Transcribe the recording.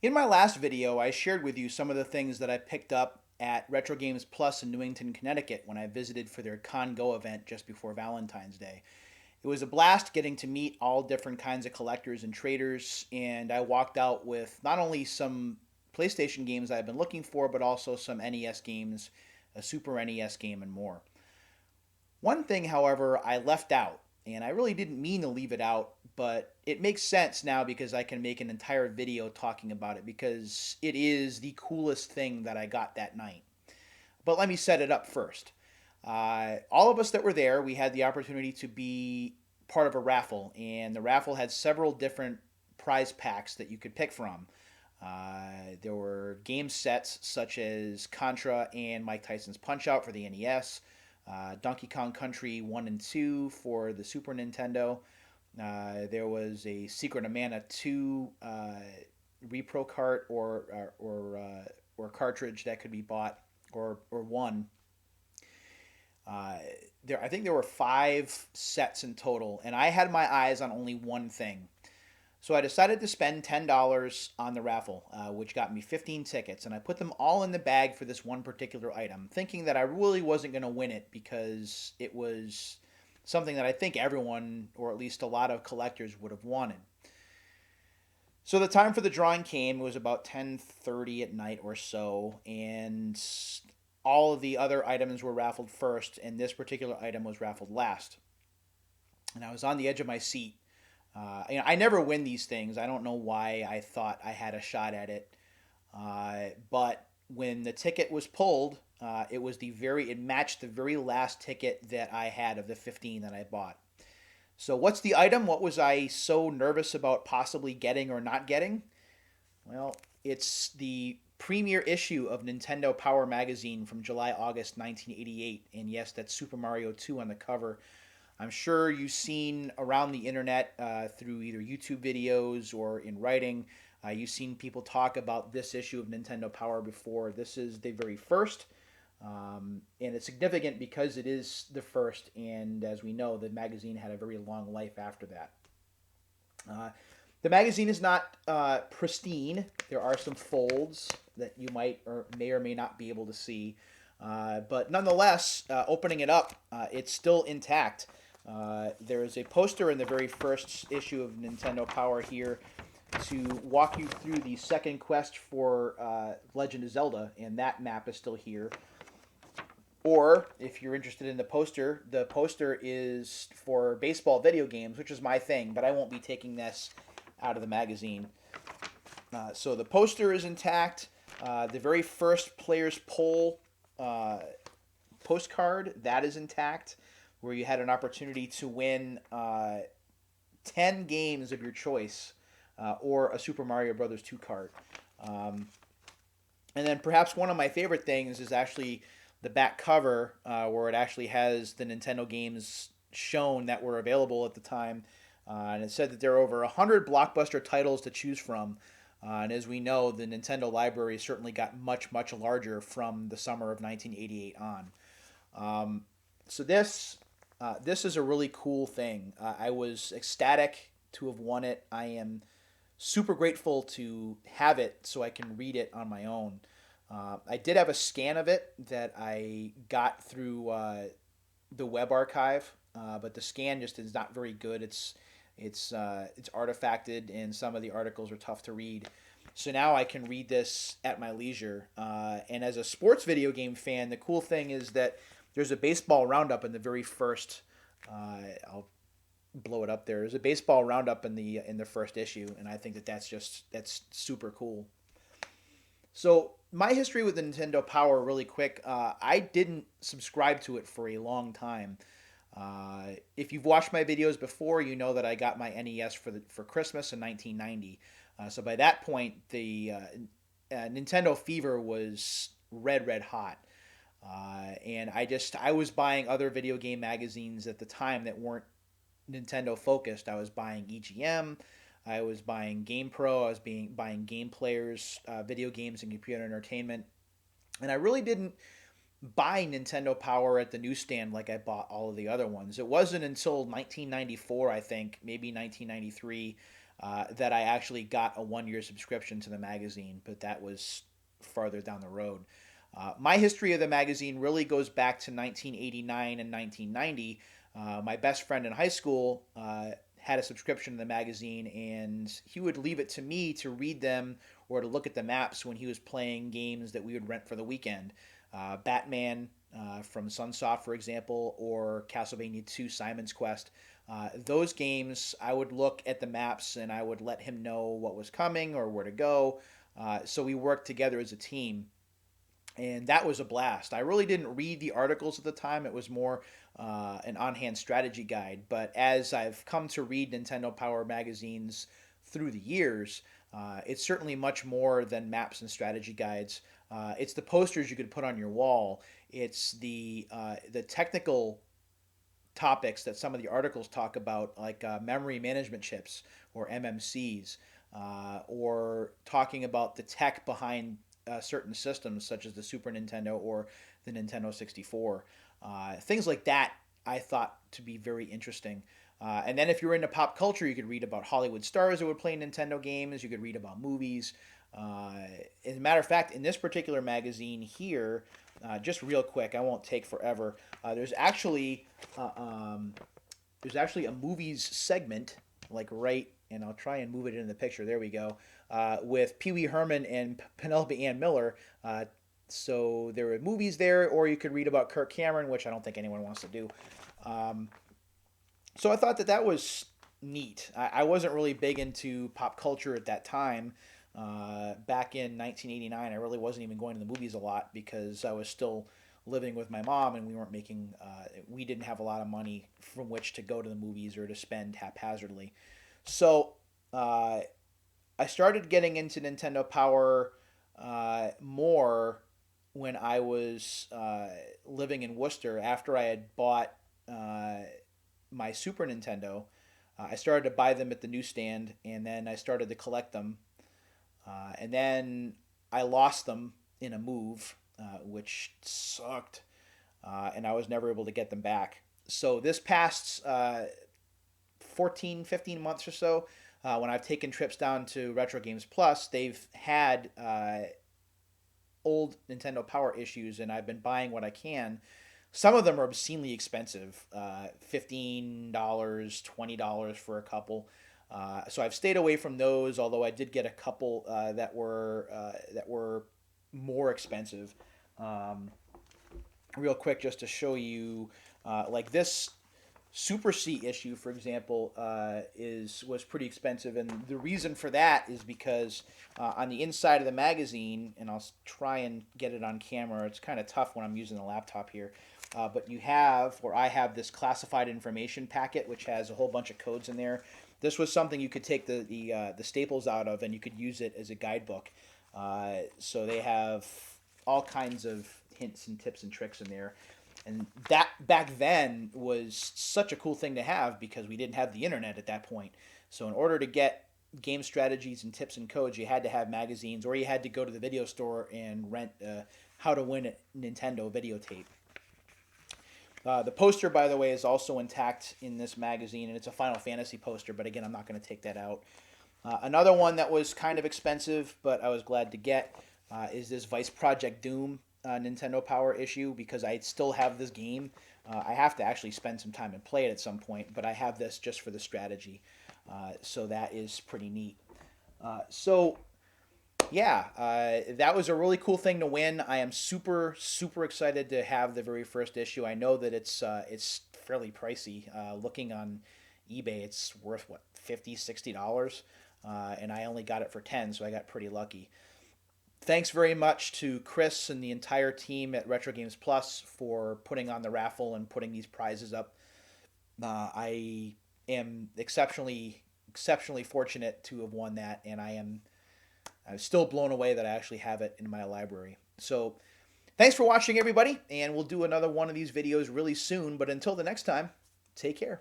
In my last video, I shared with you some of the things that I picked up at Retro Games Plus in Newington, Connecticut when I visited for their CONGO event just before Valentine's Day. It was a blast getting to meet all different kinds of collectors and traders, and I walked out with not only some PlayStation games I've been looking for, but also some NES games, a Super NES game, and more. One thing, however, I left out, and I really didn't mean to leave it out, but it makes sense now because I can make an entire video talking about it because it is the coolest thing that I got that night. But let me set it up first. All of us that were there, we had the opportunity to be part of a raffle, and the raffle had several different prize packs that you could pick from. There were game sets such as Contra and Mike Tyson's Punch Out for the NES, Donkey Kong Country 1 and 2 for the Super Nintendo. There was a Secret of Mana 2 repro cart or cartridge that could be bought or won. Uh, I think there were five sets in total, and I had my eyes on only one thing. So I decided to spend $10 on the raffle, which got me 15 tickets, and I put them all in the bag for this one particular item, thinking that I really wasn't going to win it because it was something that I think everyone, or at least a lot of collectors, would have wanted. So the time for the drawing came. It was about 10:30 at night or so, and all of the other items were raffled first, and this particular item was raffled last. And I was on the edge of my seat. I never win these things. I don't know why I thought I had a shot at it. But when the ticket was pulled, it matched the very last ticket that I had of the 15 that I bought. So what's the item? What was I so nervous about possibly getting or not getting? Well, it's the premiere issue of Nintendo Power Magazine from July-August 1988. And yes, that's Super Mario 2 on the cover. I'm sure you've seen around the internet through either YouTube videos or in writing. You've seen people talk about this issue of Nintendo Power before. This is the very first, and it's significant because it is the first. And as we know, the magazine had a very long life after that. Uh, the magazine is not pristine. There are some folds that you might or may not be able to see. But nonetheless, opening it up, it's still intact. There is a poster in the very first issue of Nintendo Power here to walk you through the second quest for Legend of Zelda, and that map is still here. Or, if you're interested in the poster is for baseball video games, which is my thing, but I won't be taking this out of the magazine. So the poster is intact. The very first player's poll postcard, that is intact, where you had an opportunity to win 10 games of your choice or a Super Mario Brothers 2 cart. And then perhaps one of my favorite things is actually the back cover, where it actually has the Nintendo games shown that were available at the time. And it said that there are over 100 blockbuster titles to choose from. And as we know, the Nintendo library certainly got much, much larger from the summer of 1988 on. So this is a really cool thing. I was ecstatic to have won it. I am super grateful to have it so I can read it on my own. I did have a scan of it that I got through the web archive, but the scan just is not very good. It's artifacted, and some of the articles are tough to read. So now I can read this at my leisure. And as a sports video game fan, the cool thing is that there's a baseball roundup in the very first. I'll blow it up there. There's a baseball roundup in the first issue, and I think that's super cool. So my history with the Nintendo Power, really quick. I didn't subscribe to it for a long time. If you've watched my videos before, you know that I got my NES for Christmas in 1990. So by that point, the Nintendo fever was red hot, and I was buying other video game magazines at the time that weren't Nintendo focused. I was buying EGM. I was buying GamePro. I was buying Game Players, video games and computer entertainment, and I really didn't buy Nintendo Power at the newsstand like I bought all of the other ones. It wasn't until 1994, I think, maybe 1993, that I actually got a 1 year subscription to the magazine, but that was farther down the road. My history of the magazine really goes back to 1989 and 1990. My best friend in high school had a subscription to the magazine, and he would leave it to me to read them or to look at the maps when he was playing games that we would rent for the weekend. Batman from Sunsoft, for example, or Castlevania 2 Simon's Quest. Those games, I would look at the maps and I would let him know what was coming or where to go. So we worked together as a team, and that was a blast. I really didn't read the articles at the time. It was more an on-hand strategy guide. But as I've come to read Nintendo Power magazines through the years, it's certainly much more than maps and strategy guides. It's the posters you could put on your wall. It's the technical topics that some of the articles talk about, like memory management chips or MMCs, or talking about the tech behind certain systems such as the Super Nintendo or the Nintendo 64. Things like that I thought to be very interesting. And then if you were into pop culture, you could read about Hollywood stars that would play Nintendo games. You could read about movies. As a matter of fact, in this particular magazine here, just real quick, I won't take forever. Uh, um, there's actually a movies segment, like right, and I'll try and move it into the picture. There we go. With Pee Wee Herman and Penelope Ann Miller. So there were movies there, or you could read about Kirk Cameron, which I don't think anyone wants to do. Um, so I thought that that was neat. I wasn't really big into pop culture at that time. Back in 1989, I really wasn't even going to the movies a lot because I was still living with my mom, and we weren't making, we didn't have a lot of money from which to go to the movies or to spend haphazardly. So uh, I started getting into Nintendo Power more when I was living in Worcester after I had bought uh, my Super Nintendo. I started to buy them at the newsstand, and then I started to collect them. And then I lost them in a move, which sucked, and I was never able to get them back. So this past 14, 15 months or so, when I've taken trips down to Retro Games Plus, they've had old Nintendo Power issues, and I've been buying what I can. Some of them are obscenely expensive, $15, $20 for a couple. So I've stayed away from those, although I did get a couple that were more expensive. Um, Real quick, just to show you, like this Super C issue, for example, is was pretty expensive, and the reason for that is because on the inside of the magazine, and I'll try and get it on camera. It's kind of tough when I'm using the laptop here, but you have, or I have, this classified information packet, which has a whole bunch of codes in there. This was something you could take the staples out of, and you could use it as a guidebook. So they have all kinds of hints and tips and tricks in there. And that back then was such a cool thing to have because we didn't have the internet at that point. So in order to get game strategies and tips and codes, you had to have magazines, or you had to go to the video store and rent How to Win a Nintendo videotape. The poster, by the way, is also intact in this magazine, and it's a Final Fantasy poster, but again, I'm not going to take that out. Another one that was kind of expensive, but I was glad to get, is this Vice Project Doom Nintendo Power issue, because I still have this game. I have to actually spend some time and play it at some point, but I have this just for the strategy. So that is pretty neat. So yeah, that was a really cool thing to win. I am super super excited to have the very first issue. I know that it's fairly pricey. Looking on eBay, it's worth what, $50, $60, and I only got it for 10, so I got pretty lucky. Thanks very much to Chris and the entire team at Retro Games Plus for putting on the raffle and putting these prizes up. I am exceptionally fortunate to have won that, and I'm still blown away that I actually have it in my library. So thanks for watching, everybody, and we'll do another one of these videos really soon. But until the next time, take care.